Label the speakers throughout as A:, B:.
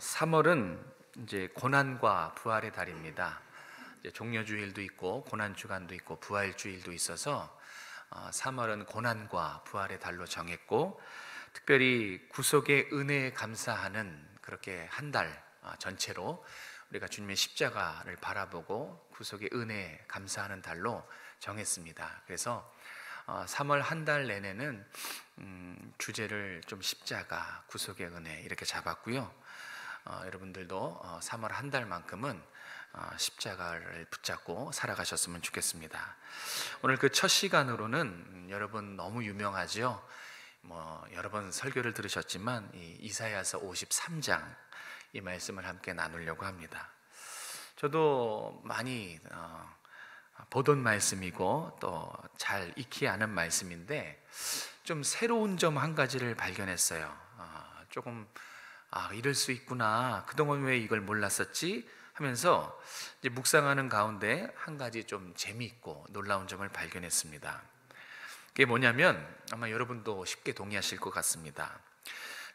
A: 3월은 이제 고난과 부활의 달입니다. 이제 종려주일도 있고 고난주간도 있고 부활주일도 있어서 3월은 고난과 부활의 달로 정했고, 특별히 구속의 은혜에 감사하는 그렇게 한 달 전체로 우리가 주님의 십자가를 바라보고 구속의 은혜에 감사하는 달로 정했습니다. 그래서 3월 한 달 내내는 주제를 좀 십자가, 구속의 은혜 이렇게 잡았고요. 여러분들도 3월 한 달만큼은 십자가를 붙잡고 살아가셨으면 좋겠습니다. 오늘 그 첫 시간으로는 여러분 너무 유명하죠. 여러 번 설교를 들으셨지만 이사야서 53장 이 말씀을 함께 나누려고 합니다. 저도 많이 보던 말씀이고 또 잘 익히 아는 말씀인데, 좀 새로운 점 한 가지를 발견했어요. 조금 이럴 수 있구나, 그동안 왜 이걸 몰랐었지 하면서 이제 묵상하는 가운데 한 가지 좀 재미있고 놀라운 점을 발견했습니다. 그게 뭐냐면 아마 여러분도 쉽게 동의하실 것 같습니다.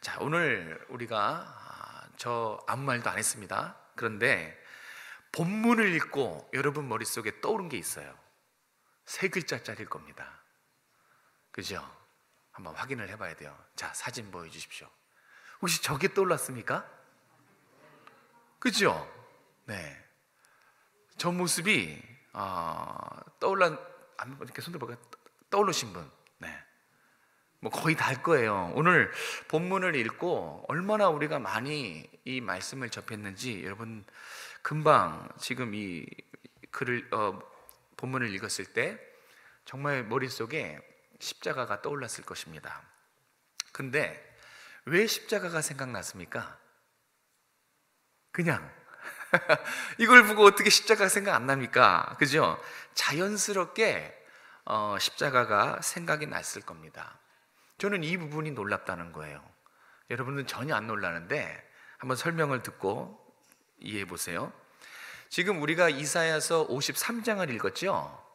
A: 자, 오늘 우리가 저 아무 말도 안 했습니다. 그런데 본문을 읽고 여러분 머릿속에 떠오른 게 있어요. 세 글자짜리일 겁니다. 그죠? 한번 확인을 해봐야 돼요. 자, 사진 보여주십시오. 혹시 저게 떠올랐습니까? 그죠? 네. 저 모습이 이렇게 손들 보니까 떠오르신 분, 네. 거의 다 할 거예요. 오늘 본문을 읽고 얼마나 우리가 많이 이 말씀을 접했는지 여러분 금방 지금 이 글을 본문을 읽었을 때 정말 머릿속에 십자가가 떠올랐을 것입니다. 근데 왜 십자가가 생각났습니까? 그냥 이걸 보고 어떻게 십자가가 생각 안 납니까? 그죠? 자연스럽게 십자가가 생각이 났을 겁니다. 저는 이 부분이 놀랍다는 거예요. 여러분은 전혀 안 놀라는데 한번 설명을 듣고 이해해 보세요. 지금 우리가 이사야서 53장을 읽었죠?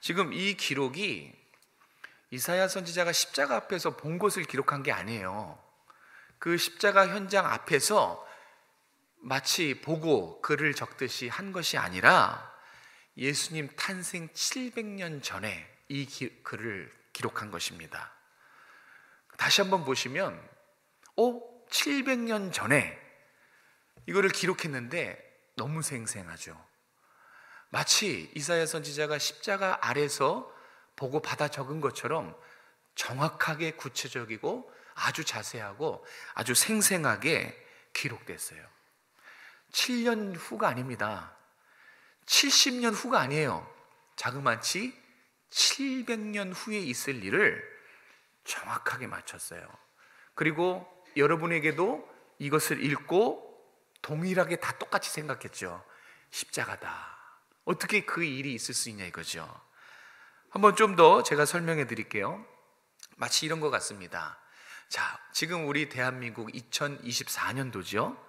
A: 지금 이 기록이 이사야 선지자가 십자가 앞에서 본 것을 기록한 게 아니에요. 그 십자가 현장 앞에서 마치 보고 글을 적듯이 한 것이 아니라 예수님 탄생 700년 전에 이 글을 기록한 것입니다. 다시 한번 보시면 700년 전에 이거를 기록했는데 너무 생생하죠. 마치 이사야 선지자가 십자가 아래서 보고 받아 적은 것처럼 정확하게 구체적이고 아주 자세하고 아주 생생하게 기록됐어요. 7년 후가 아닙니다. 70년 후가 아니에요. 자그마치 700년 후에 있을 일을 정확하게 맞췄어요. 그리고 여러분에게도 이것을 읽고 동일하게 다 똑같이 생각했죠. 십자가다. 어떻게 그 일이 있을 수 있냐 이거죠. 한번 좀 더 제가 설명해 드릴게요. 마치 이런 것 같습니다. 자, 지금 우리 대한민국 2024년도죠.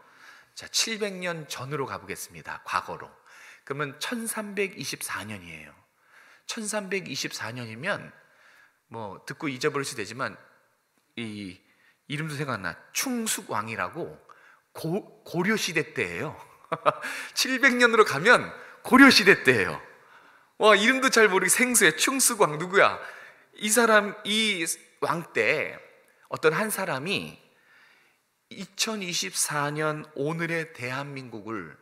A: 자, 700년 전으로 가보겠습니다. 과거로. 그러면 1324년이에요. 1324년이면 듣고 잊어버릴 수 되지만 이 이름도 생각나. 충숙왕이라고 고려시대 때예요. 700년으로 가면 고려시대 때예요. 와, 이름도 잘 모르게 생소해. 충숙왕 누구야? 이 왕 때 어떤 한 사람이 2024년 오늘의 대한민국을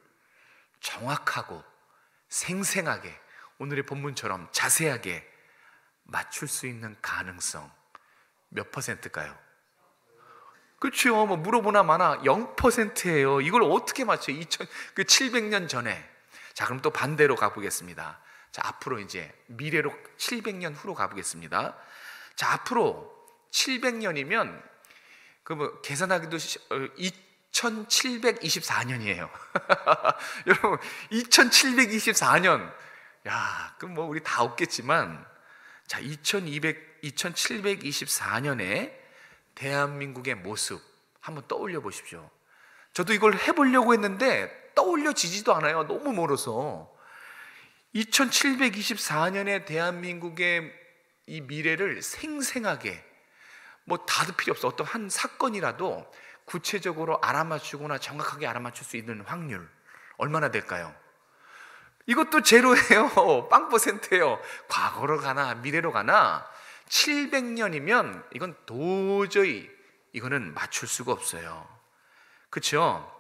A: 정확하고 생생하게 오늘의 본문처럼 자세하게 맞출 수 있는 가능성 몇 퍼센트일까요? 그렇죠. 물어보나 마나 0%예요. 이걸 어떻게 맞춰요? 700년 전에. 자, 그럼 또 반대로 가보겠습니다. 자, 앞으로 이제 미래로 700년 후로 가보겠습니다. 자, 앞으로 700년이면 계산하기도 2724년이에요. 여러분, 2724년. 야, 그럼 우리 다 없겠지만, 자, 2724년에 대한민국의 모습 한번 떠올려 보십시오. 저도 이걸 해보려고 했는데 떠올려지지도 않아요. 너무 멀어서. 2724년에 대한민국의 이 미래를 생생하게 다도 필요 없어. 어떤 한 사건이라도 구체적으로 알아맞추거나 정확하게 알아맞출 수 있는 확률 얼마나 될까요? 이것도 제로예요. 0%예요. 과거로 가나 미래로 가나 700년이면 이건 도저히 이거는 맞출 수가 없어요. 그렇죠?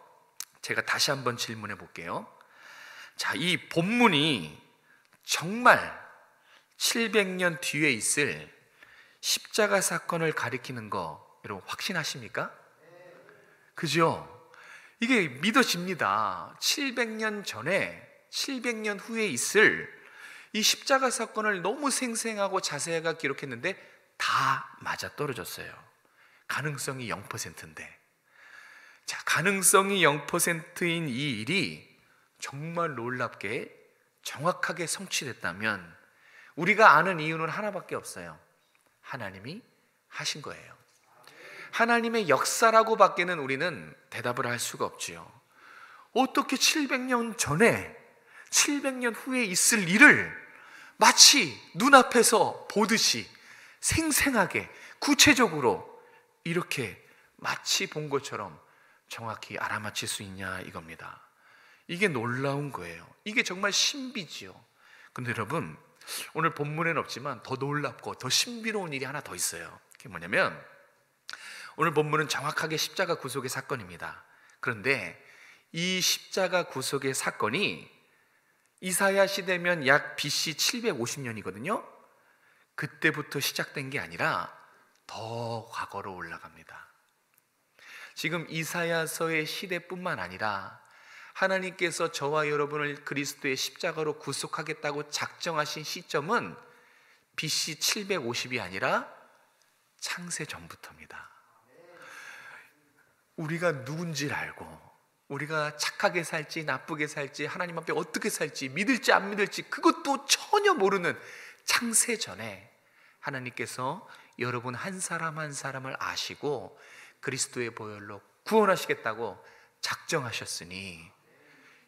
A: 제가 다시 한번 질문해 볼게요. 자, 이 본문이 정말 700년 뒤에 있을 십자가 사건을 가리키는 거 여러분 확신하십니까? 그죠? 이게 믿어집니다. 700년 전에 700년 후에 있을 이 십자가 사건을 너무 생생하고 자세하게 기록했는데 다 맞아떨어졌어요. 가능성이 0%인데, 자, 가능성이 0%인 이 일이 정말 놀랍게 정확하게 성취됐다면 우리가 아는 이유는 하나밖에 없어요. 하나님이 하신 거예요. 하나님의 역사라고 밖에는 우리는 대답을 할 수가 없지요. 어떻게 700년 전에 700년 후에 있을 일을 마치 눈앞에서 보듯이 생생하게 구체적으로 이렇게 마치 본 것처럼 정확히 알아맞힐 수 있냐 이겁니다. 이게 놀라운 거예요. 이게 정말 신비지요. 근데 여러분, 오늘 본문에는 없지만 더 놀랍고 더 신비로운 일이 하나 더 있어요. 그게 뭐냐면 오늘 본문은 정확하게 십자가 구속의 사건입니다. 그런데 이 십자가 구속의 사건이 이사야 시대면 약 BC 750년이거든요. 그때부터 시작된 게 아니라 더 과거로 올라갑니다. 지금 이사야서의 시대뿐만 아니라 하나님께서 저와 여러분을 그리스도의 십자가로 구속하겠다고 작정하신 시점은 BC 750이 아니라 창세 전부터입니다. 우리가 누군지를 알고 우리가 착하게 살지 나쁘게 살지 하나님 앞에 어떻게 살지 믿을지 안 믿을지 그것도 전혀 모르는 창세 전에 하나님께서 여러분 한 사람 한 사람을 아시고 그리스도의 보혈로 구원하시겠다고 작정하셨으니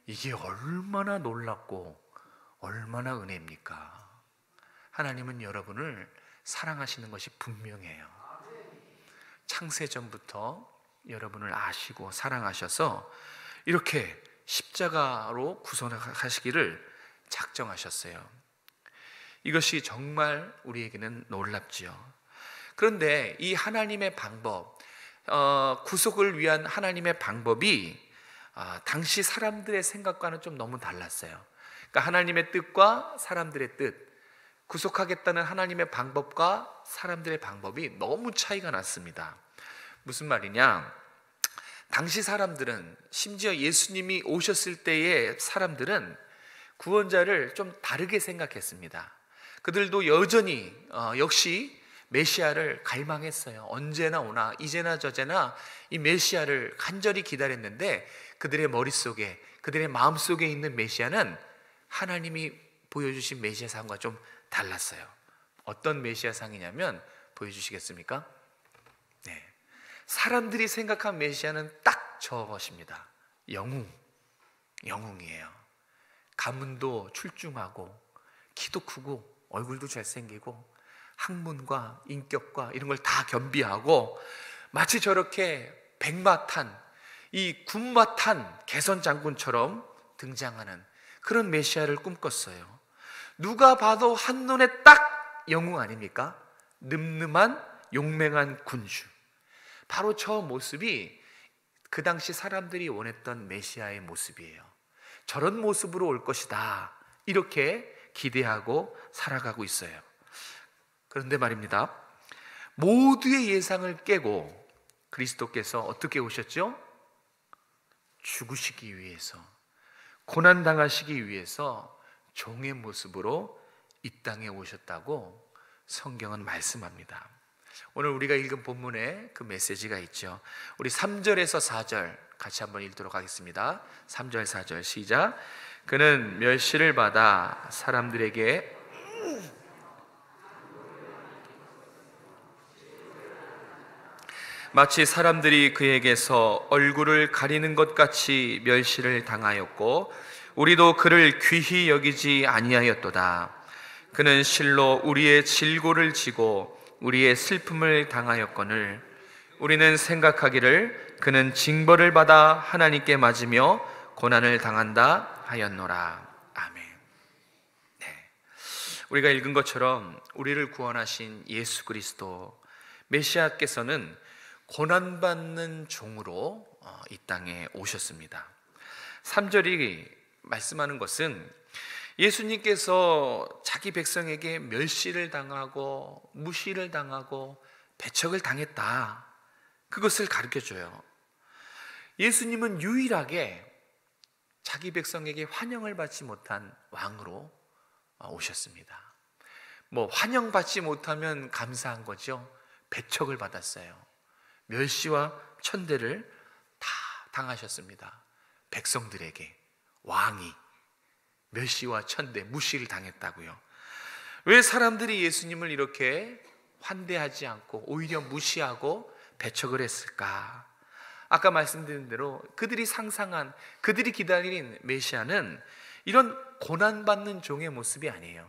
A: 이게 얼마나 놀랍고 얼마나 은혜입니까? 하나님은 여러분을 사랑하시는 것이 분명해요. 창세 전부터 여러분을 아시고 사랑하셔서 이렇게 십자가로 구속하시기를 작정하셨어요. 이것이 정말 우리에게는 놀랍지요. 그런데 이 하나님의 방법, 구속을 위한 하나님의 방법이 당시 사람들의 생각과는 좀 너무 달랐어요. 그러니까 하나님의 뜻과 사람들의 뜻, 구속하겠다는 하나님의 방법과 사람들의 방법이 너무 차이가 났습니다. 무슨 말이냐? 당시 사람들은, 심지어 예수님이 오셨을 때의 사람들은 구원자를 좀 다르게 생각했습니다. 그들도 여전히 역시 메시아를 갈망했어요. 언제나 오나 이제나 저제나 이 메시아를 간절히 기다렸는데 그들의 머릿속에, 그들의 마음속에 있는 메시아는 하나님이 보여주신 메시아상과 좀 달랐어요. 어떤 메시아상이냐면 보여주시겠습니까? 네, 사람들이 생각한 메시아는 딱 저것입니다. 영웅이에요. 가문도 출중하고 키도 크고 얼굴도 잘생기고 학문과 인격과 이런 걸 다 겸비하고 마치 저렇게 백마탄, 이 군마탄 개선 장군처럼 등장하는 그런 메시아를 꿈꿨어요. 누가 봐도 한눈에 딱 영웅 아닙니까? 늠름한 용맹한 군주. 바로 저 모습이 그 당시 사람들이 원했던 메시아의 모습이에요. 저런 모습으로 올 것이다, 이렇게 기대하고 살아가고 있어요. 그런데 말입니다, 모두의 예상을 깨고 그리스도께서 어떻게 오셨죠? 죽으시기 위해서, 고난당하시기 위해서 종의 모습으로 이 땅에 오셨다고 성경은 말씀합니다. 오늘 우리가 읽은 본문에 그 메시지가 있죠. 우리 3절에서 4절 같이 한번 읽도록 하겠습니다. 3절 4절 시작. 그는 멸시를 받아 사람들에게 마치 사람들이 그에게서 얼굴을 가리는 것 같이 멸시를 당하였고 우리도 그를 귀히 여기지 아니하였도다. 그는 실로 우리의 질고를 지고 우리의 슬픔을 당하였거늘 우리는 생각하기를 그는 징벌을 받아 하나님께 맞으며 고난을 당한다 하였노라. 아멘. 네. 우리가 읽은 것처럼 우리를 구원하신 예수 그리스도 메시아께서는 고난받는 종으로 이 땅에 오셨습니다. 3절이 말씀하는 것은 예수님께서 자기 백성에게 멸시를 당하고 무시를 당하고 배척을 당했다, 그것을 가르쳐줘요. 예수님은 유일하게 자기 백성에게 환영을 받지 못한 왕으로 오셨습니다. 뭐 환영받지 못하면 감사한 거죠. 배척을 받았어요. 멸시와 천대를 다 당하셨습니다. 백성들에게 왕이 멸시와 천대, 무시를 당했다고요. 왜 사람들이 예수님을 이렇게 환대하지 않고 오히려 무시하고 배척을 했을까? 아까 말씀드린 대로 그들이 상상한, 그들이 기다린 메시아는 이런 고난받는 종의 모습이 아니에요.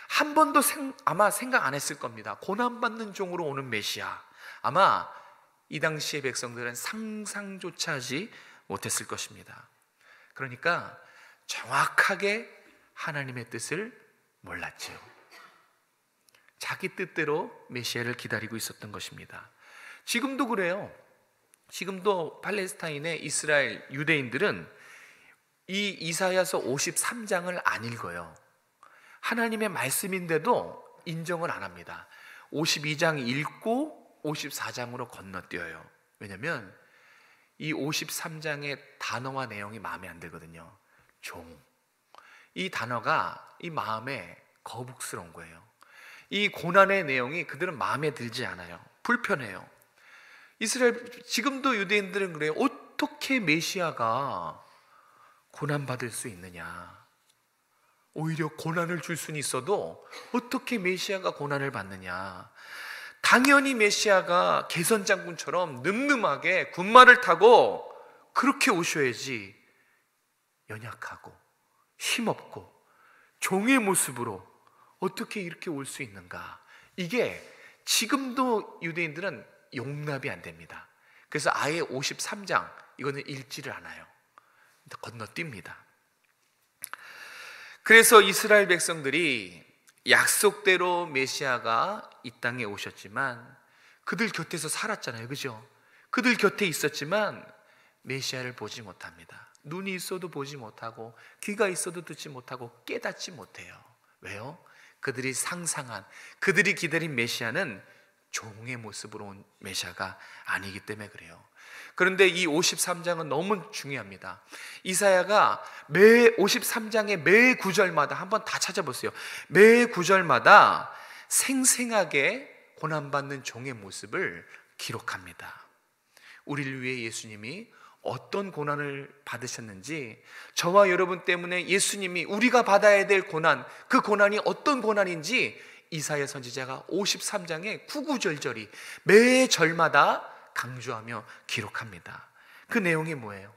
A: 한 번도 아마 생각 안 했을 겁니다. 고난받는 종으로 오는 메시아. 아마 이 당시의 백성들은 상상조차 하지 못했을 것입니다. 그러니까 정확하게 하나님의 뜻을 몰랐죠. 자기 뜻대로 메시아를 기다리고 있었던 것입니다. 지금도 그래요. 지금도 팔레스타인의 이스라엘 유대인들은 이 이사야서 53장을 안 읽어요. 하나님의 말씀인데도 인정을 안 합니다. 52장 읽고 54장으로 건너뛰어요. 왜냐하면 이 53장의 단어와 내용이 마음에 안 들거든요. 종. 이 단어가 이 마음에 거북스러운 거예요. 이 고난의 내용이 그들은 마음에 들지 않아요. 불편해요. 이스라엘, 지금도 유대인들은 그래요. 어떻게 메시아가 고난받을 수 있느냐? 오히려 고난을 줄 수는 있어도 어떻게 메시아가 고난을 받느냐? 당연히 메시아가 개선장군처럼 늠름하게 군마를 타고 그렇게 오셔야지, 연약하고 힘없고 종의 모습으로 어떻게 이렇게 올 수 있는가? 이게 지금도 유대인들은 용납이 안 됩니다. 그래서 아예 53장 이거는 읽지를 않아요. 건너뜁니다. 그래서 이스라엘 백성들이 약속대로 메시아가 이 땅에 오셨지만 그들 곁에서 살았잖아요. 그죠? 그들 곁에 있었지만 메시아를 보지 못합니다. 눈이 있어도 보지 못하고 귀가 있어도 듣지 못하고 깨닫지 못해요. 왜요? 그들이 상상한, 그들이 기다린 메시아는 종의 모습으로 온 메시아가 아니기 때문에 그래요. 그런데 이 53장은 너무 중요합니다. 이사야가 매 53장의 매 구절마다 한번 다 찾아보세요. 매 구절마다 생생하게 고난받는 종의 모습을 기록합니다. 우리를 위해 예수님이 어떤 고난을 받으셨는지, 저와 여러분 때문에 예수님이 우리가 받아야 될 고난, 그 고난이 어떤 고난인지 이사야 선지자가 53장에 구구절절히 매 절마다 강조하며 기록합니다. 그 내용이 뭐예요?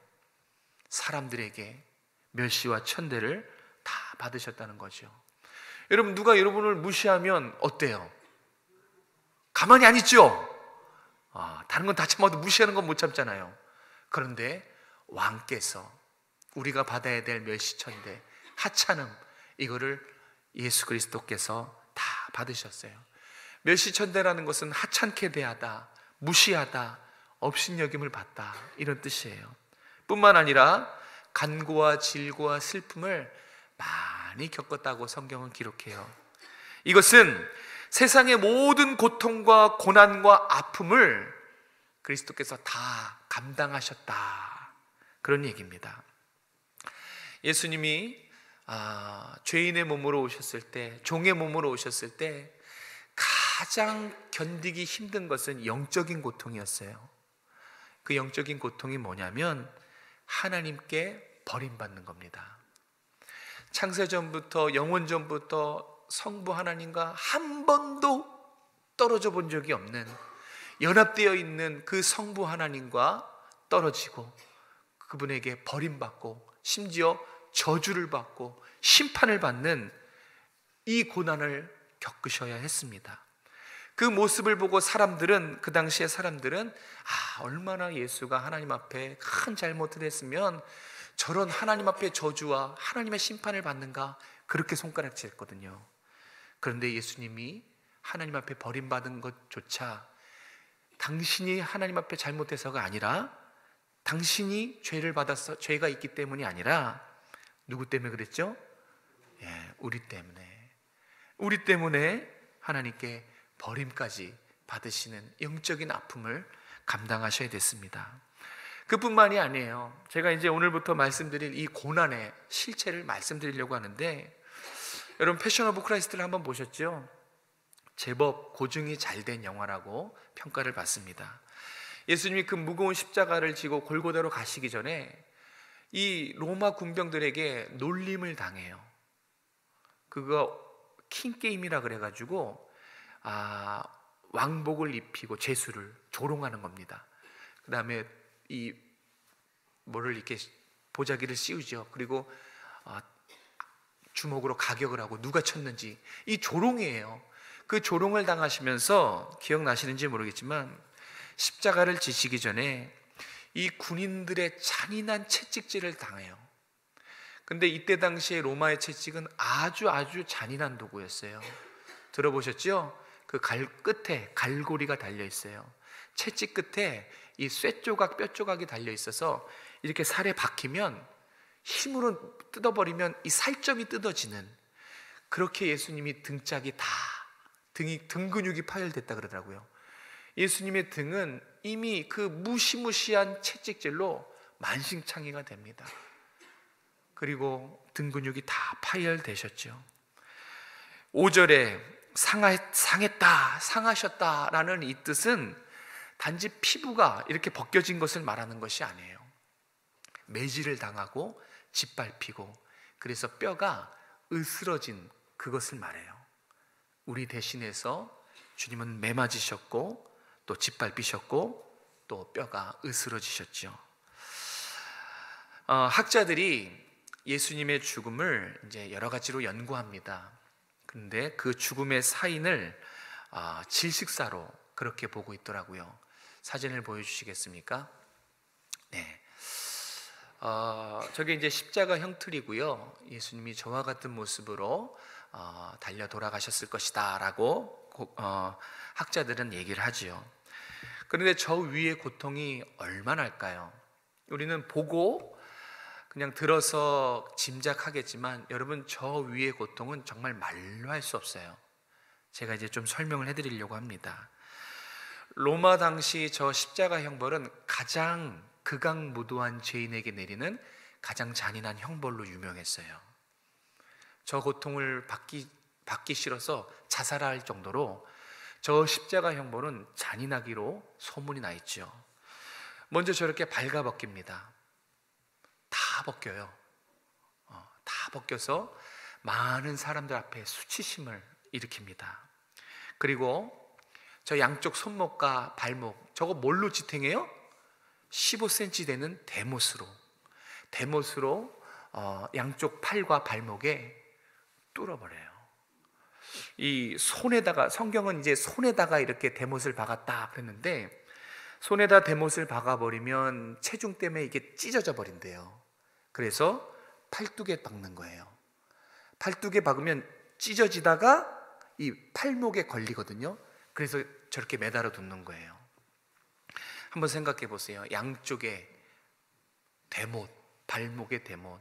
A: 사람들에게 멸시와 천대를 다 받으셨다는 거죠. 여러분, 누가 여러분을 무시하면 어때요? 가만히 안 있죠? 다른 건 다 참아도 무시하는 건 못 참잖아요. 그런데 왕께서 우리가 받아야 될 멸시천대, 하찮음, 이거를 예수 그리스도께서 다 받으셨어요. 멸시천대라는 것은 하찮게 대하다, 무시하다, 업신여김을 받다, 이런 뜻이에요. 뿐만 아니라 간고와 질고와 슬픔을 많이 겪었다고 성경은 기록해요. 이것은 세상의 모든 고통과 고난과 아픔을 그리스도께서 다 감당하셨다, 그런 얘기입니다. 예수님이 죄인의 몸으로 오셨을 때, 종의 몸으로 오셨을 때 가장 견디기 힘든 것은 영적인 고통이었어요. 그 영적인 고통이 뭐냐면 하나님께 버림받는 겁니다. 창세전부터 영원전부터 성부 하나님과 한 번도 떨어져 본 적이 없는, 연합되어 있는 그 성부 하나님과 떨어지고 그분에게 버림받고 심지어 저주를 받고 심판을 받는 이 고난을 겪으셔야 했습니다. 그 모습을 보고 사람들은, 그 당시의 사람들은 얼마나 예수가 하나님 앞에 큰 잘못을 했으면 저런 하나님 앞에 저주와 하나님의 심판을 받는가, 그렇게 손가락질했거든요. 그런데 예수님이 하나님 앞에 버림받은 것조차 당신이 하나님 앞에 잘못해서가 아니라, 당신이 죄를 받아서, 죄가 있기 때문이 아니라 누구 때문에 그랬죠? 우리 때문에 하나님께 버림까지 받으시는 영적인 아픔을 감당하셔야 됐습니다. 그뿐만이 아니에요. 제가 이제 오늘부터 말씀드릴 이 고난의 실체를 말씀드리려고 하는데, 여러분 패션 오브 크라이스트를 한번 보셨죠? 제법 고증이 잘된 영화라고 평가를 받습니다. 예수님이 그 무거운 십자가를 지고 골고다로 가시기 전에 이 로마 군병들에게 놀림을 당해요. 그거 킹게임이라 그래가지고 왕복을 입히고 제수를 조롱하는 겁니다. 그 다음에 이 뭐를 이렇게 보자기를 씌우죠. 그리고 주먹으로 가격을 하고 누가 쳤는지, 이 조롱이에요. 그 조롱을 당하시면서 기억나시는지 모르겠지만 십자가를 지시기 전에 이 군인들의 잔인한 채찍질을 당해요. 근데 이때 당시에 로마의 채찍은 아주 잔인한 도구였어요. 들어보셨죠? 그 끝에 갈고리가 달려 있어요. 채찍 끝에 이 쇠조각, 뼈조각이 달려 있어서 이렇게 살에 박히면, 힘으로 뜯어버리면 이 살점이 뜯어지는, 그렇게 예수님이 등짝이 다, 등 근육이 파열됐다 그러더라고요. 예수님의 등은 이미 그 무시무시한 채찍질로 만신창이가 됩니다. 그리고 등 근육이 다 파열되셨죠. 5절에 상했다, 상하셨다라는 이 뜻은 단지 피부가 이렇게 벗겨진 것을 말하는 것이 아니에요. 매질을 당하고 짓밟히고, 그래서 뼈가 으스러진 그것을 말해요. 우리 대신해서 주님은 매 맞으셨고, 또 짓밟히셨고, 또 뼈가 으스러지셨죠. 학자들이 예수님의 죽음을 이제 여러 가지로 연구합니다. 그런데 그 죽음의 사인을 질식사로 그렇게 보고 있더라고요. 사진을 보여주시겠습니까? 네. 저게 이제 십자가 형틀이고요. 예수님이 저와 같은 모습으로 달려 돌아가셨을 것이다 라고 학자들은 얘기를 하지요. 그런데 저 위의 고통이 얼마나 할까요? 우리는 보고 그냥 들어서 짐작하겠지만, 여러분 저 위의 고통은 정말 말로 할 수 없어요. 제가 이제 좀 설명을 해드리려고 합니다. 로마 당시 저 십자가 형벌은 가장 극악무도한 죄인에게 내리는 가장 잔인한 형벌로 유명했어요. 저 고통을 받기 싫어서 자살할 정도로 저 십자가 형벌은 잔인하기로 소문이 나 있죠. 먼저 저렇게 발가벗깁니다. 다 벗겨요. 다 벗겨서 많은 사람들 앞에 수치심을 일으킵니다. 그리고 저 양쪽 손목과 발목, 저거 뭘로 지탱해요? 15cm 되는 대못으로 양쪽 팔과 발목에 뚫어버려요. 이 손에다가, 성경은 이제 손에다가 이렇게 대못을 박았다 그랬는데, 손에다 대못을 박아버리면 체중 때문에 이게 찢어져 버린대요. 그래서 팔뚝에 박는 거예요. 팔뚝에 박으면 찢어지다가 이 팔목에 걸리거든요. 그래서 저렇게 매달아 둔는 거예요. 한번 생각해 보세요. 양쪽에 대못, 발목에 대못.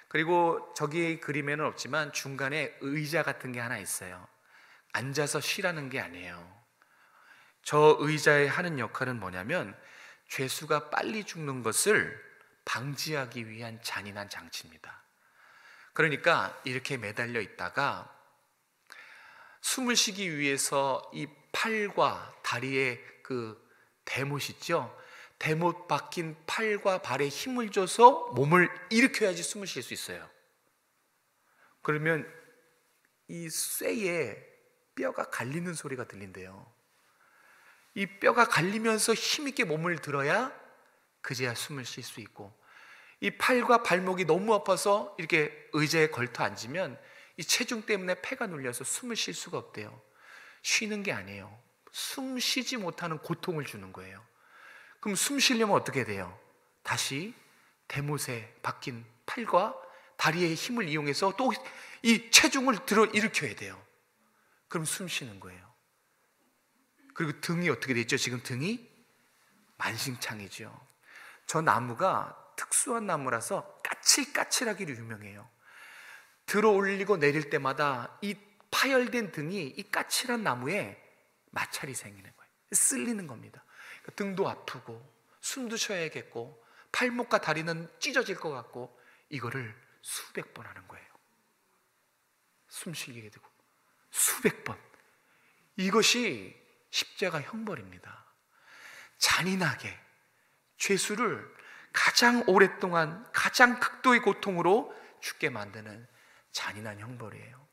A: 그리고 저기 그림에는 없지만 중간에 의자 같은 게 하나 있어요. 앉아서 쉬라는 게 아니에요. 저 의자에 하는 역할은 뭐냐면, 죄수가 빨리 죽는 것을 방지하기 위한 잔인한 장치입니다. 그러니까 이렇게 매달려 있다가 숨을 쉬기 위해서 이 팔과 다리에 그 대못 있죠? 대못 박힌 팔과 발에 힘을 줘서 몸을 일으켜야지 숨을 쉴 수 있어요. 그러면 이 쇠에 뼈가 갈리는 소리가 들린대요. 이 뼈가 갈리면서 힘있게 몸을 들어야 그제야 숨을 쉴 수 있고, 이 팔과 발목이 너무 아파서 이렇게 의자에 걸터 앉으면 이 체중 때문에 폐가 눌려서 숨을 쉴 수가 없대요. 쉬는 게 아니에요. 숨 쉬지 못하는 고통을 주는 거예요. 그럼 숨 쉬려면 어떻게 돼요? 다시 대못에 박힌 팔과 다리의 힘을 이용해서 또 이 체중을 들어 일으켜야 돼요. 그럼 숨 쉬는 거예요. 그리고 등이 어떻게 됐죠? 지금 등이 만신창이죠. 저 나무가 특수한 나무라서 까칠까칠하기로 유명해요. 들어 올리고 내릴 때마다 이 파열된 등이 이 까칠한 나무에 마찰이 생기는 거예요. 쓸리는 겁니다. 등도 아프고 숨도 쉬어야겠고 팔목과 다리는 찢어질 것 같고 이거를 수백 번 하는 거예요. 숨 쉬게 되고 수백 번. 이것이 십자가 형벌입니다. 잔인하게 죄수를 가장 오랫동안 가장 극도의 고통으로 죽게 만드는 잔인한 형벌이에요.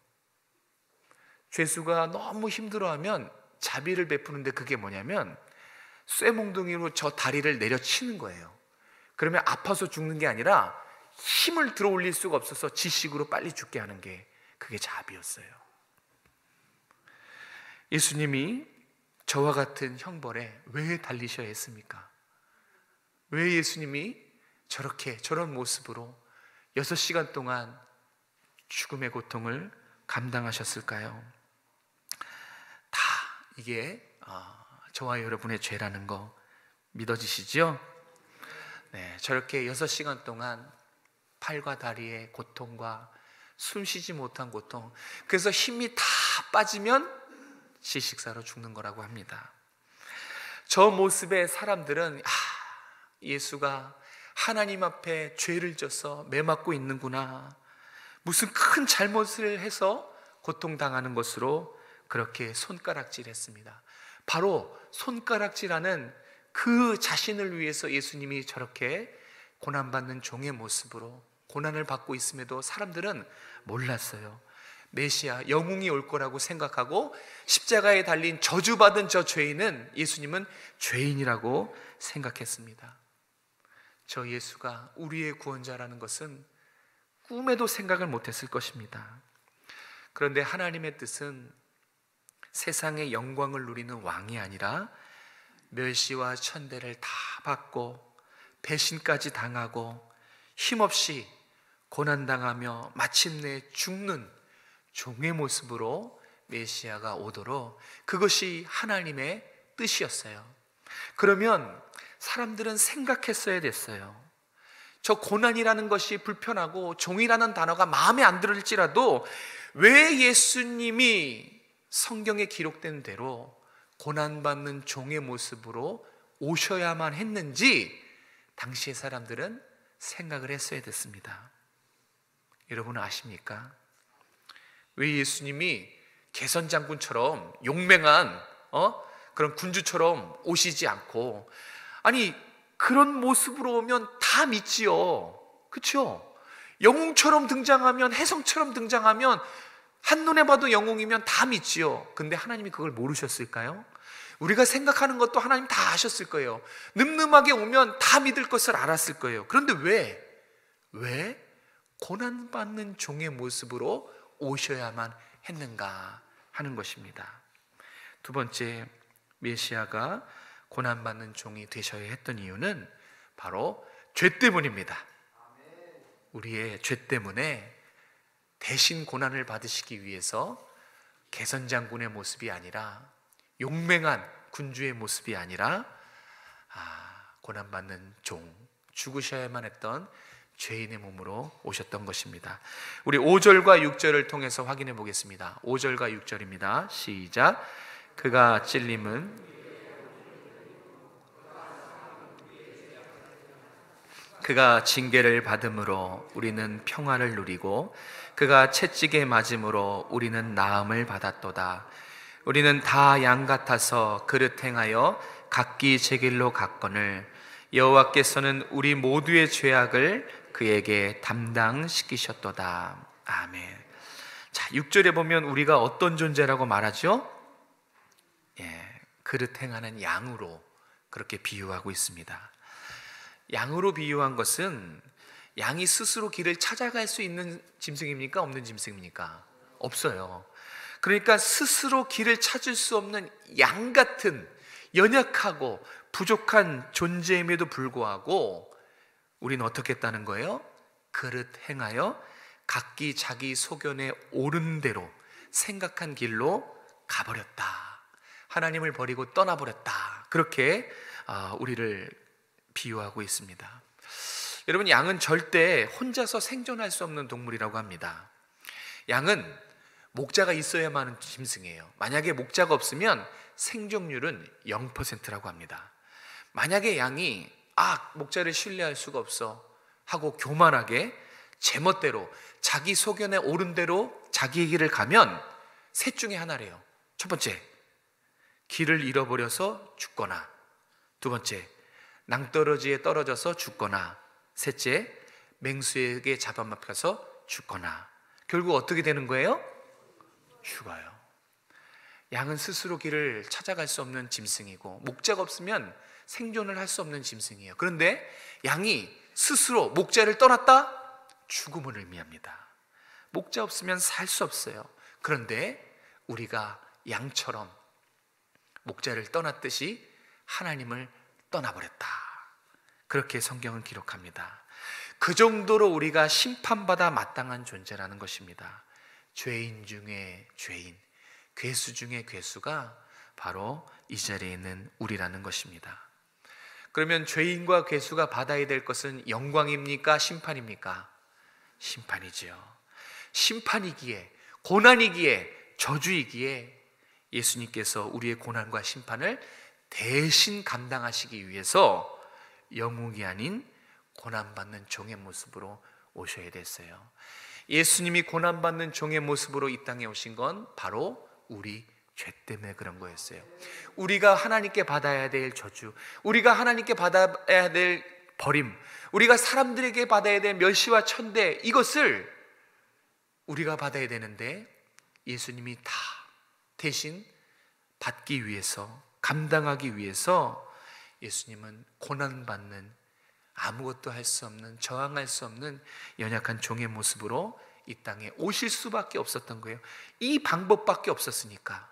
A: 죄수가 너무 힘들어하면 자비를 베푸는데 그게 뭐냐면 쇠몽둥이로 저 다리를 내려치는 거예요. 그러면 아파서 죽는 게 아니라 힘을 들어 올릴 수가 없어서 지식으로 빨리 죽게 하는 게 그게 자비였어요. 예수님이 저와 같은 형벌에 왜 달리셔야 했습니까? 왜 예수님이 저런 모습으로 6시간 동안 죽음의 고통을 감당하셨을까요? 다 이게 저와 여러분의 죄라는 거 믿어지시죠? 네, 저렇게 6시간 동안 팔과 다리의 고통과 숨 쉬지 못한 고통, 그래서 힘이 다 빠지면 질식사로 죽는 거라고 합니다. 저 모습의 사람들은 예수가 하나님 앞에 죄를 져서 매맞고 있는구나, 무슨 큰 잘못을 해서 고통당하는 것으로 그렇게 손가락질했습니다. 바로 손가락질하는 그 자신을 위해서 예수님이 저렇게 고난받는 종의 모습으로 고난을 받고 있음에도 사람들은 몰랐어요. 메시아, 영웅이 올 거라고 생각하고 십자가에 달린 저주받은 저 죄인은 예수님은 죄인이라고 생각했습니다. 저 예수가 우리의 구원자라는 것은 꿈에도 생각을 못했을 것입니다. 그런데 하나님의 뜻은 세상의 영광을 누리는 왕이 아니라 멸시와 천대를 다 받고 배신까지 당하고 힘없이 고난당하며 마침내 죽는 종의 모습으로 메시아가 오도록, 그것이 하나님의 뜻이었어요. 그러면 사람들은 생각했어야 됐어요. 저 고난이라는 것이 불편하고 종이라는 단어가 마음에 안 들을지라도 왜 예수님이 성경에 기록된 대로 고난받는 종의 모습으로 오셔야만 했는지 당시의 사람들은 생각을 했어야 됐습니다. 여러분은 아십니까? 왜 예수님이 개선장군처럼 용맹한 그런 군주처럼 오시지 않고, 아니 그런 모습으로 오면 다 믿지요. 그렇죠? 영웅처럼 등장하면, 혜성처럼 등장하면, 한눈에 봐도 영웅이면 다 믿지요. 근데 하나님이 그걸 모르셨을까요? 우리가 생각하는 것도 하나님 다 아셨을 거예요. 늠름하게 오면 다 믿을 것을 알았을 거예요. 그런데 왜 고난받는 종의 모습으로 오셔야만 했는가 하는 것입니다. 두 번째, 메시아가 고난받는 종이 되셔야 했던 이유는 바로 죄 때문입니다. 우리의 죄 때문에 대신 고난을 받으시기 위해서 개선장군의 모습이 아니라, 용맹한 군주의 모습이 아니라 고난받는 종, 죽으셔야만 했던 죄인의 몸으로 오셨던 것입니다. 우리 5절과 6절을 통해서 확인해 보겠습니다. 5절과 6절입니다. 시작. 그가 찔림은 그가 징계를 받음으로 우리는 평화를 누리고 그가 채찍에 맞음으로 우리는 나음을 받았도다. 우리는 다 양 같아서 그릇 행하여 각기 제 길로 갔거늘 여호와께서는 우리 모두의 죄악을 그에게 담당시키셨도다. 아멘. 자, 6절에 보면 우리가 어떤 존재라고 말하죠? 그릇 행하는 양으로 그렇게 비유하고 있습니다. 양으로 비유한 것은 양이 스스로 길을 찾아갈 수 있는 짐승입니까? 없는 짐승입니까? 없어요. 그러니까 스스로 길을 찾을 수 없는 양 같은 연약하고 부족한 존재임에도 불구하고 우리는 어떻게 했다는 거예요? 그릇 행하여 각기 자기 소견에 옳은 대로 생각한 길로 가버렸다. 하나님을 버리고 떠나버렸다. 그렇게 우리를 비유하고 있습니다. 여러분, 양은 절대 혼자서 생존할 수 없는 동물이라고 합니다. 양은 목자가 있어야만 하는 짐승이에요. 만약에 목자가 없으면 생존율은 0%라고 합니다. 만약에 양이 목자를 신뢰할 수가 없어 하고 교만하게 제멋대로 자기 소견에 옳은 대로 자기의 길을 가면 셋 중에 하나래요. 첫 번째, 길을 잃어버려서 죽거나, 두 번째, 낭떠러지에 떨어져서 죽거나, 셋째, 맹수에게 잡아먹혀서 죽거나. 결국 어떻게 되는 거예요? 죽어요. 양은 스스로 길을 찾아갈 수 없는 짐승이고, 목자가 없으면 생존을 할 수 없는 짐승이에요. 그런데 양이 스스로 목자를 떠났다? 죽음을 의미합니다. 목자 없으면 살 수 없어요. 그런데 우리가 양처럼 목자를 떠났듯이 하나님을 떠나버렸다. 그렇게 성경은 기록합니다. 그 정도로 우리가 심판받아 마땅한 존재라는 것입니다. 죄인 중에 죄인, 괴수 중에 괴수가 바로 이 자리에 있는 우리라는 것입니다. 그러면 죄인과 괴수가 받아야 될 것은 영광입니까? 심판입니까? 심판이지요. 심판이기에, 고난이기에, 저주이기에 예수님께서 우리의 고난과 심판을 대신 감당하시기 위해서 영웅이 아닌 고난받는 종의 모습으로 오셔야 됐어요. 예수님이 고난받는 종의 모습으로 이 땅에 오신 건 바로 우리 죄 때문에 그런 거였어요. 우리가 하나님께 받아야 될 저주, 우리가 하나님께 받아야 될 버림, 우리가 사람들에게 받아야 될 멸시와 천대, 이것을 우리가 받아야 되는데 예수님이 다 대신 받기 위해서, 감당하기 위해서 예수님은 고난받는, 아무것도 할 수 없는, 저항할 수 없는 연약한 종의 모습으로 이 땅에 오실 수밖에 없었던 거예요. 이 방법밖에 없었으니까.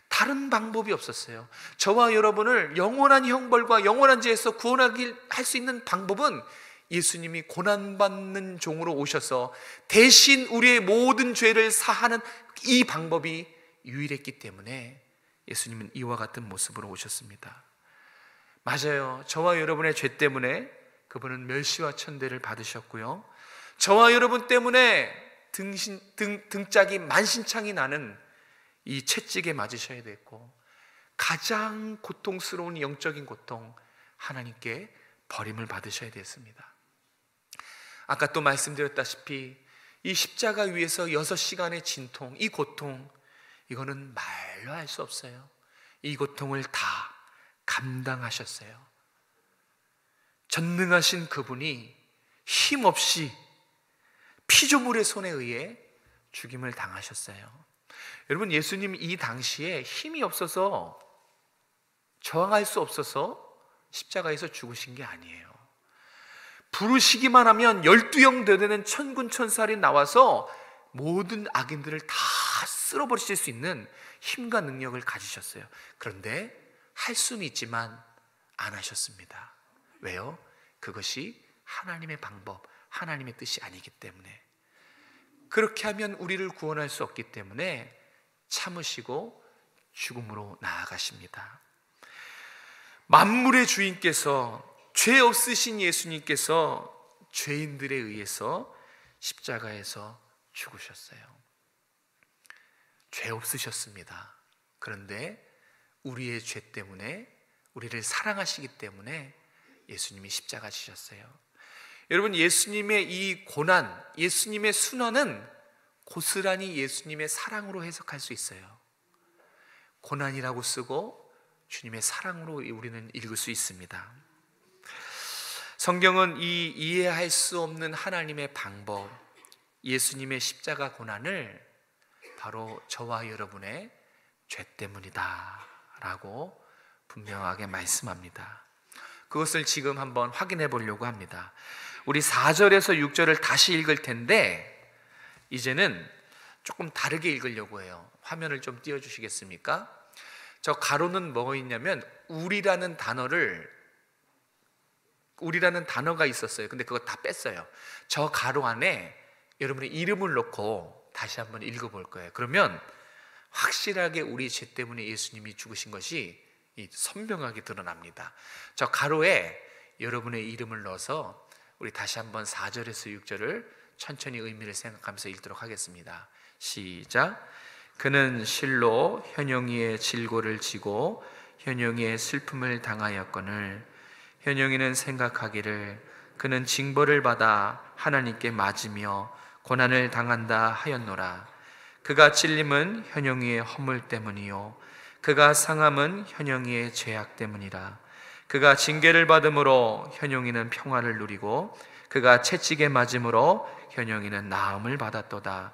A: 다른 방법이 없었어요. 저와 여러분을 영원한 형벌과 영원한 죄에서 구원하길 할 수 있는 방법은 예수님이 고난받는 종으로 오셔서 대신 우리의 모든 죄를 사하는 이 방법이 유일했기 때문에 예수님은 이와 같은 모습으로 오셨습니다. 맞아요. 저와 여러분의 죄 때문에 그분은 멸시와 천대를 받으셨고요, 저와 여러분 때문에 등짝이 만신창이 나는 이 채찍에 맞으셔야 됐고, 가장 고통스러운 영적인 고통, 하나님께 버림을 받으셔야 됐습니다. 아까 또 말씀드렸다시피 이 십자가 위에서 6시간의 진통, 이 고통, 이거는 말로 할 수 없어요. 이 고통을 다 감당하셨어요. 전능하신 그분이 힘없이 피조물의 손에 의해 죽임을 당하셨어요. 여러분, 예수님 이 당시에 힘이 없어서, 저항할 수 없어서 십자가에서 죽으신 게 아니에요. 부르시기만 하면 12형 되는 천군 천사들이 나와서 모든 악인들을 다 쓸어버리실 수 있는 힘과 능력을 가지셨어요. 그런데 할 수는 있지만 안 하셨습니다. 왜요? 그것이 하나님의 방법, 하나님의 뜻이 아니기 때문에. 그렇게 하면 우리를 구원할 수 없기 때문에 참으시고 죽음으로 나아가십니다. 만물의 주인께서, 죄 없으신 예수님께서 죄인들에 의해서 십자가에서 죽으셨어요. 죄 없으셨습니다. 그런데 우리의 죄 때문에, 우리를 사랑하시기 때문에 예수님이 십자가 지셨어요. 여러분, 예수님의 이 고난, 예수님의 순환은 고스란히 예수님의 사랑으로 해석할 수 있어요. 고난이라고 쓰고 주님의 사랑으로 우리는 읽을 수 있습니다. 성경은 이 이해할 수 없는 하나님의 방법, 예수님의 십자가 고난을 바로 저와 여러분의 죄 때문이다 라고 분명하게 말씀합니다. 그것을 지금 한번 확인해 보려고 합니다. 우리 4절에서 6절을 다시 읽을 텐데 이제는 조금 다르게 읽으려고 해요. 화면을 좀 띄워주시겠습니까? 저 가로는 뭐가 있냐면 우리라는 단어가 있었어요. 근데 그거 다 뺐어요. 저 가로 안에 여러분의 이름을 넣고 다시 한번 읽어볼 거예요. 그러면 확실하게 우리 죄 때문에 예수님이 죽으신 것이 선명하게 드러납니다. 저 가로에 여러분의 이름을 넣어서 우리 다시 한번 4절에서 6절을 천천히 의미를 생각하면서 읽도록 하겠습니다. 시작. 그는 실로 현영이의 질고를 지고 현영이의 슬픔을 당하였거늘 현영이는 생각하기를 그는 징벌을 받아 하나님께 맞으며 고난을 당한다 하였노라. 그가 찔림은 현영이의 허물 때문이요 그가 상함은 현영이의 죄악 때문이라. 그가 징계를 받음으로 현영이는 평화를 누리고 그가 채찍에 맞음으로 현영이는 나음을 받았도다.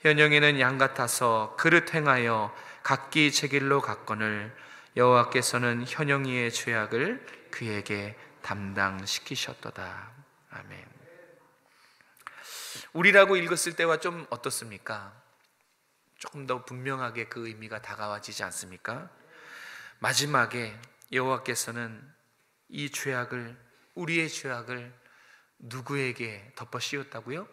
A: 현영이는 양 같아서 그릇 행하여 각기 제 길로 갔거늘 여호와께서는 현영이의 죄악을 그에게 담당시키셨도다. 아멘. 우리라고 읽었을 때와 좀 어떻습니까? 조금 더 분명하게 그 의미가 다가와지지 않습니까? 마지막에 여호와께서는 이 죄악을, 우리의 죄악을 누구에게 덮어 씌웠다고요?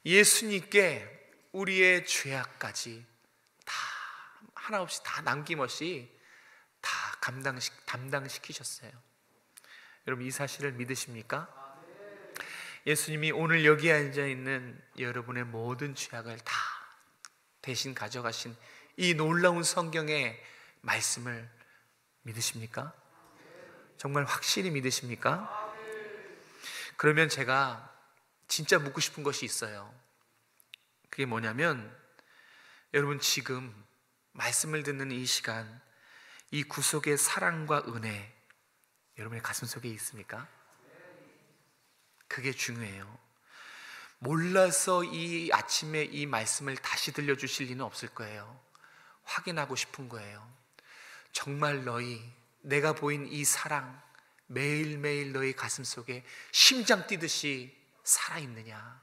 A: 예수님께 우리의 죄악까지 다 하나 없이 다 남김없이 다 담당시키셨어요. 여러분 이 사실을 믿으십니까? 예수님이 오늘 여기 앉아있는 여러분의 모든 죄악을 다 대신 가져가신 이 놀라운 성경의 말씀을 믿으십니까? 정말 확실히 믿으십니까? 그러면 제가 진짜 묻고 싶은 것이 있어요. 그게 뭐냐면 여러분 지금 말씀을 듣는 이 시간, 이 구속의 사랑과 은혜 여러분의 가슴 속에 있습니까? 그게 중요해요. 몰라서 이 아침에 이 말씀을 다시 들려주실 리는 없을 거예요. 확인하고 싶은 거예요. 정말 내가 보인 이 사랑 매일매일 너희 가슴 속에 심장 뛰듯이 살아있느냐?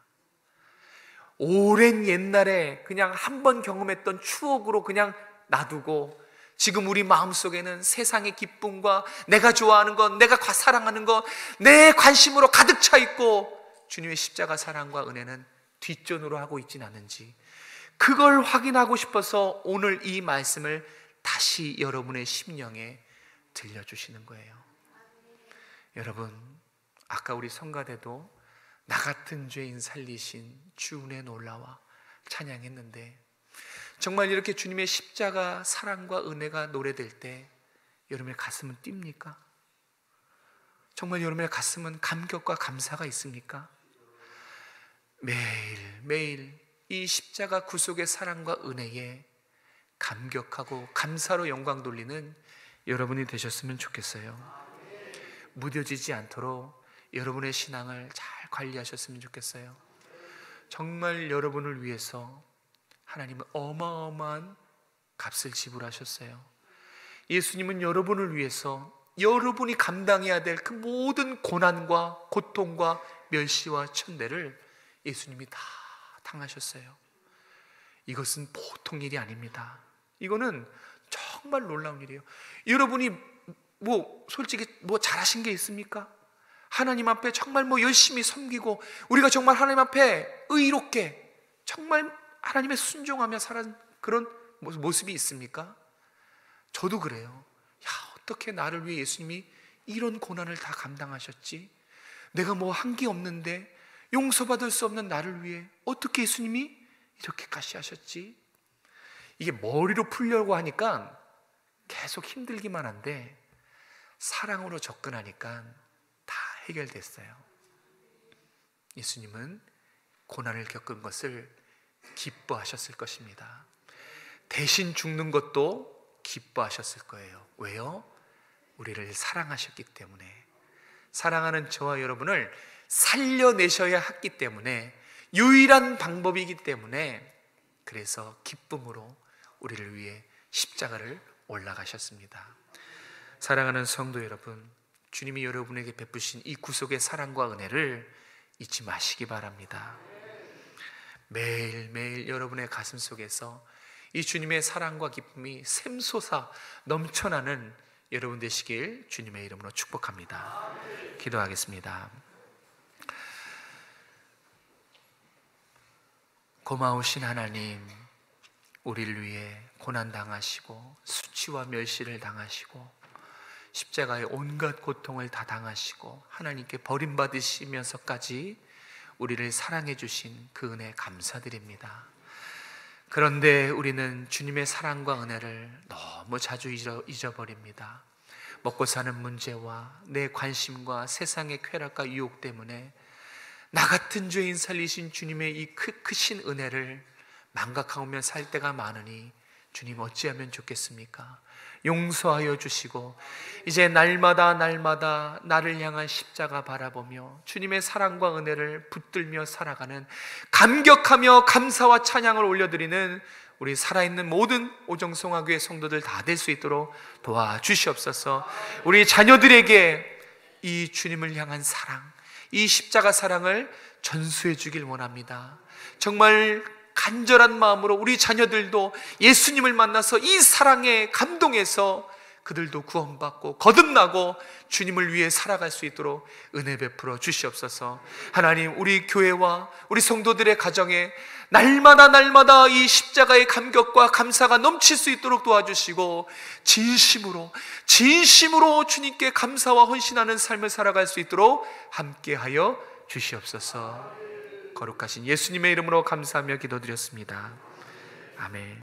A: 오랜 옛날에 그냥 한 번 경험했던 추억으로 그냥 놔두고 지금 우리 마음속에는 세상의 기쁨과 내가 좋아하는 것, 내가 사랑하는 것, 내 관심으로 가득 차 있고 주님의 십자가 사랑과 은혜는 뒷전으로 하고 있진 않은지 그걸 확인하고 싶어서 오늘 이 말씀을 다시 여러분의 심령에 들려주시는 거예요. 여러분 아까 우리 성가대도 나 같은 죄인 살리신 주 은혜 놀라와 찬양했는데 정말 이렇게 주님의 십자가 사랑과 은혜가 노래될 때 여러분의 가슴은 뜁니까? 정말 여러분의 가슴은 감격과 감사가 있습니까? 매일매일 이 십자가 구속의 사랑과 은혜에 감격하고 감사로 영광 돌리는 여러분이 되셨으면 좋겠어요. 무뎌지지 않도록 여러분의 신앙을 잘 관리하셨으면 좋겠어요. 정말 여러분을 위해서 하나님은 어마어마한 값을 지불하셨어요. 예수님은 여러분을 위해서 여러분이 감당해야 될 그 모든 고난과 고통과 멸시와 천대를 예수님이 다 당하셨어요. 이것은 보통 일이 아닙니다. 이거는 정말 놀라운 일이에요. 여러분이 솔직히 잘하신 게 있습니까? 하나님 앞에 정말 열심히 섬기고 우리가 정말 하나님 앞에 의롭게 정말 하나님의 순종하며 살아온 그런 모습이 있습니까? 저도 그래요. 어떻게 나를 위해 예수님이 이런 고난을 다 감당하셨지? 내가 한 게 없는데 용서받을 수 없는 나를 위해 어떻게 예수님이 이렇게까지 하셨지? 이게 머리로 풀려고 하니까 계속 힘들기만 한데 사랑으로 접근하니까 다 해결됐어요. 예수님은 고난을 겪은 것을 기뻐하셨을 것입니다. 대신 죽는 것도 기뻐하셨을 거예요. 왜요? 우리를 사랑하셨기 때문에, 사랑하는 저와 여러분을 살려내셔야 했기 때문에, 유일한 방법이기 때문에, 그래서 기쁨으로 우리를 위해 십자가를 올라가셨습니다. 사랑하는 성도 여러분, 주님이 여러분에게 베푸신 이 구속의 사랑과 은혜를 잊지 마시기 바랍니다. 매일매일 여러분의 가슴 속에서 이 주님의 사랑과 기쁨이 샘솟아 넘쳐나는 여러분 되시길 주님의 이름으로 축복합니다. 기도하겠습니다. 고마우신 하나님, 우리를 위해 고난당하시고 수치와 멸시를 당하시고 십자가의 온갖 고통을 다 당하시고 하나님께 버림받으시면서까지 우리를 사랑해 주신 그 은혜 감사드립니다. 그런데 우리는 주님의 사랑과 은혜를 너무 자주 잊어버립니다. 먹고 사는 문제와 내 관심과 세상의 쾌락과 유혹 때문에 나 같은 죄인 살리신 주님의 이 크신 은혜를 망각하며 살 때가 많으니 주님 어찌하면 좋겠습니까? 용서하여 주시고 이제 날마다 나를 향한 십자가 바라보며 주님의 사랑과 은혜를 붙들며 살아가는, 감격하며 감사와 찬양을 올려드리는 우리 살아있는 모든 오정성화교회 성도들 다 될 수 있도록 도와주시옵소서. 우리 자녀들에게 이 주님을 향한 사랑, 이 십자가 사랑을 전수해 주길 원합니다. 정말 간절한 마음으로 우리 자녀들도 예수님을 만나서 이 사랑에 감동해서 그들도 구원받고 거듭나고 주님을 위해 살아갈 수 있도록 은혜 베풀어 주시옵소서. 하나님, 우리 교회와 우리 성도들의 가정에 날마다 이 십자가의 감격과 감사가 넘칠 수 있도록 도와주시고 진심으로 주님께 감사와 헌신하는 삶을 살아갈 수 있도록 함께하여 주시옵소서. 거룩하신 예수님의 이름으로 감사하며 기도드렸습니다. 아멘.